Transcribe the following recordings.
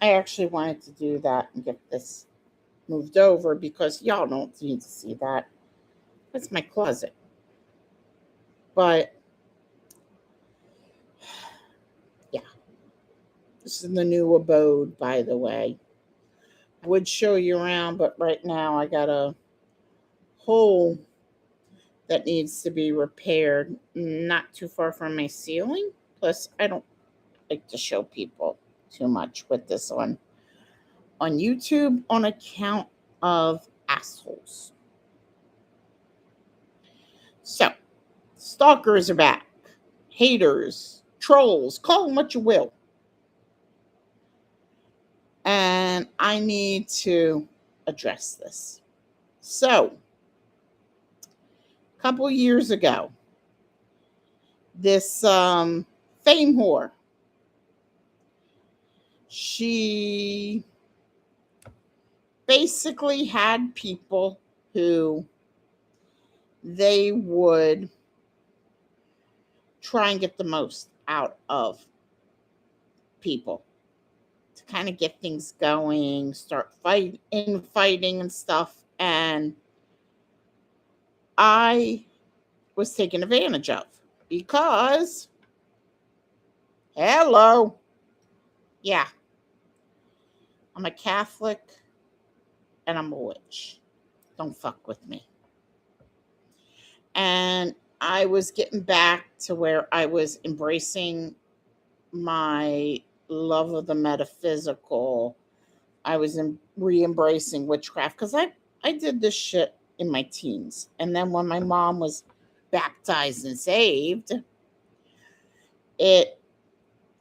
I actually wanted to do that and get this moved over because y'all don't need to see that. That's my closet. But yeah, this is the new abode, by the way. Would show you around, but right now I got a hole that needs to be repaired not too far from my ceiling. Plus, I don't like to show people too much with this on YouTube on account of assholes. So, stalkers are back. Haters, trolls, call them what you will. And I need to address this. So, a couple years ago, this fame whore, she basically had people who they would try and get the most out of people to kind of get things going, start infighting and stuff. And I was taken advantage of because, hello, yeah, I'm a Catholic and I'm a witch. Don't fuck with me. And I was getting back to where I was embracing my love of the metaphysical. I was re-embracing witchcraft because I did this shit in my teens. And then when my mom was baptized and saved, it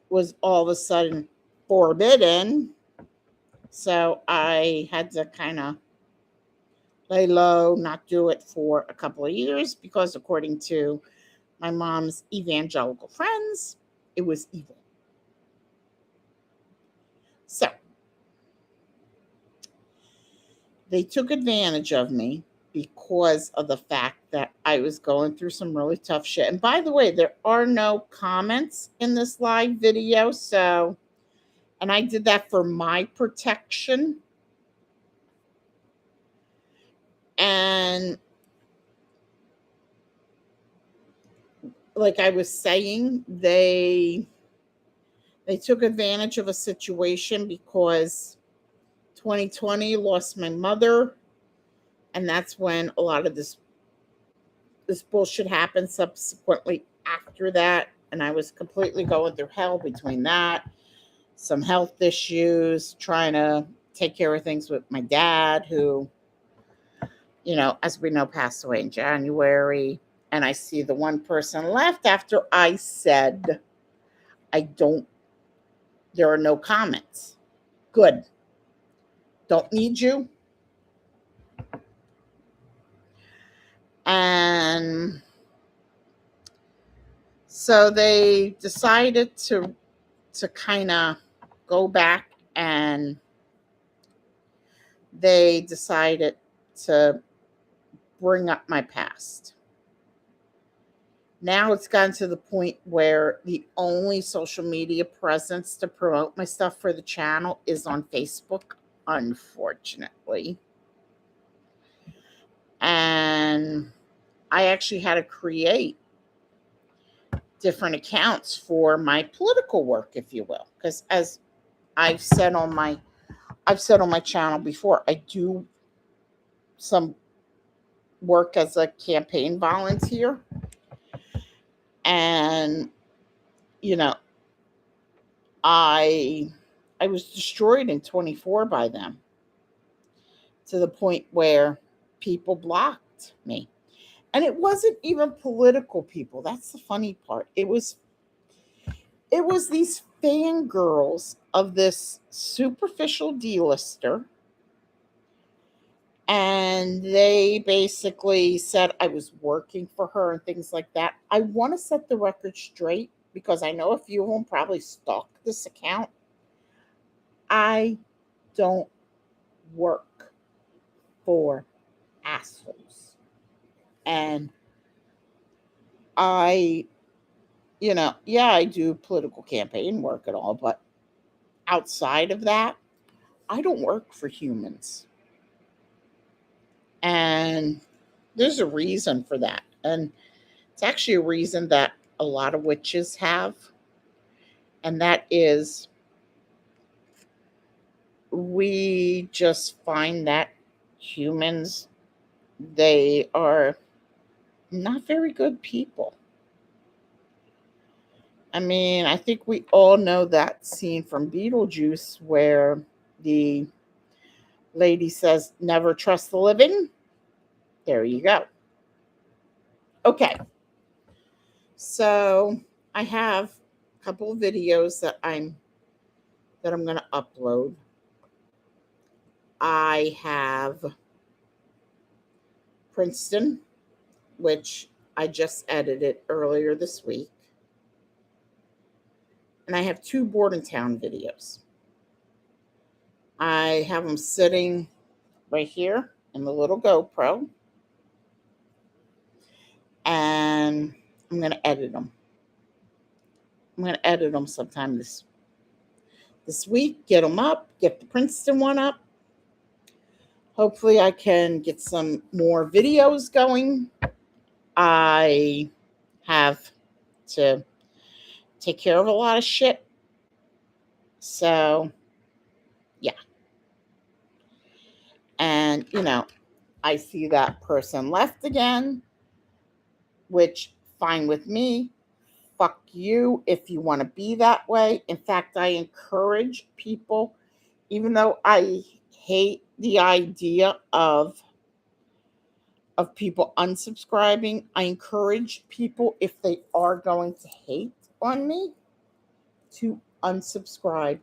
was all of a sudden forbidden. So I had to kind of lay low, not do it for a couple of years because, according to my mom's evangelical friends, it was evil. So they took advantage of me because of the fact that I was going through some really tough shit. And by the way, there are no comments in this live video. So, and I did that for my protection. And like I was saying, they took advantage of a situation because 2020 lost my mother, and that's when a lot of this bullshit happened subsequently after that. And I was completely going through hell between that, some health issues, trying to take care of things with my dad, who, as we know, passed away in January. And I see the one person left after I said, there are no comments. Good. Don't need you. And so they decided to kind of go back, and they decided to bring up my past. Now it's gotten to the point where the only social media presence to promote my stuff for the channel is on Facebook, unfortunately. And I actually had to create different accounts for my political work, if you will, because as I've said on my channel before, I do some work as a campaign volunteer. And I was destroyed in 24 by them, to the point where people blocked me. And it wasn't even political people. That's the funny part. It was these fangirls of this superficial D-lister. And they basically said I was working for her and things like that. I want to set the record straight because I know a few of them probably stalked this account. I don't work for assholes. And I, yeah, I do political campaign work and all, but outside of that, I don't work for humans. And there's a reason for that. And it's actually a reason that a lot of witches have. And that is, we just find that humans, they are not very good people. I mean, I think we all know that scene from Beetlejuice where the lady says, never trust the living. There you go. Okay. So I have a couple of videos that I'm going to upload. I have Princeton, which I just edited earlier this week. And I have two Bordentown videos. I have them sitting right here in the little GoPro. And I'm going to edit them. I'm going to edit them sometime this week, get them up, get the Princeton one up. Hopefully I can get some more videos going. I have to take care of a lot of shit. So, yeah. And, I see that person left again, which fine with me. Fuck you if you want to be that way. In fact, I encourage people, even though I hate the idea of people unsubscribing, I encourage people, if they are going to hate on me, to unsubscribe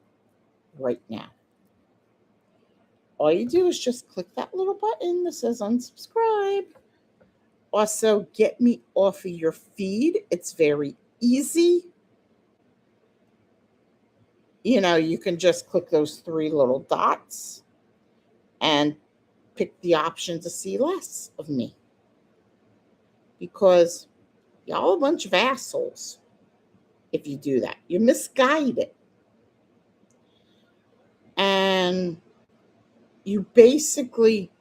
right now. All you do is just click that little button that says unsubscribe. Also, get me off of your feed. It's very easy. You can just click those three little dots and pick the option to see less of me. Because y'all a bunch of assholes if you do that. You're misguided. And you basically,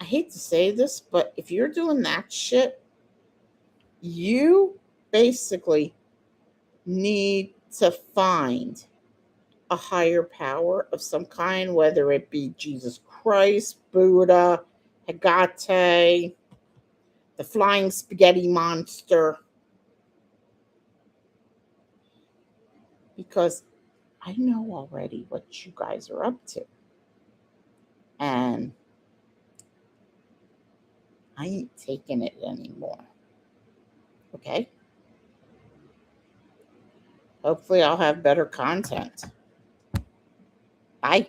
I hate to say this, but if you're doing that shit, you basically need to find a higher power of some kind, whether it be Jesus Christ, Buddha, Hagate, the flying spaghetti monster, because I know already what you guys are up to. And I ain't taking it anymore. Okay? Hopefully, I'll have better content. Bye.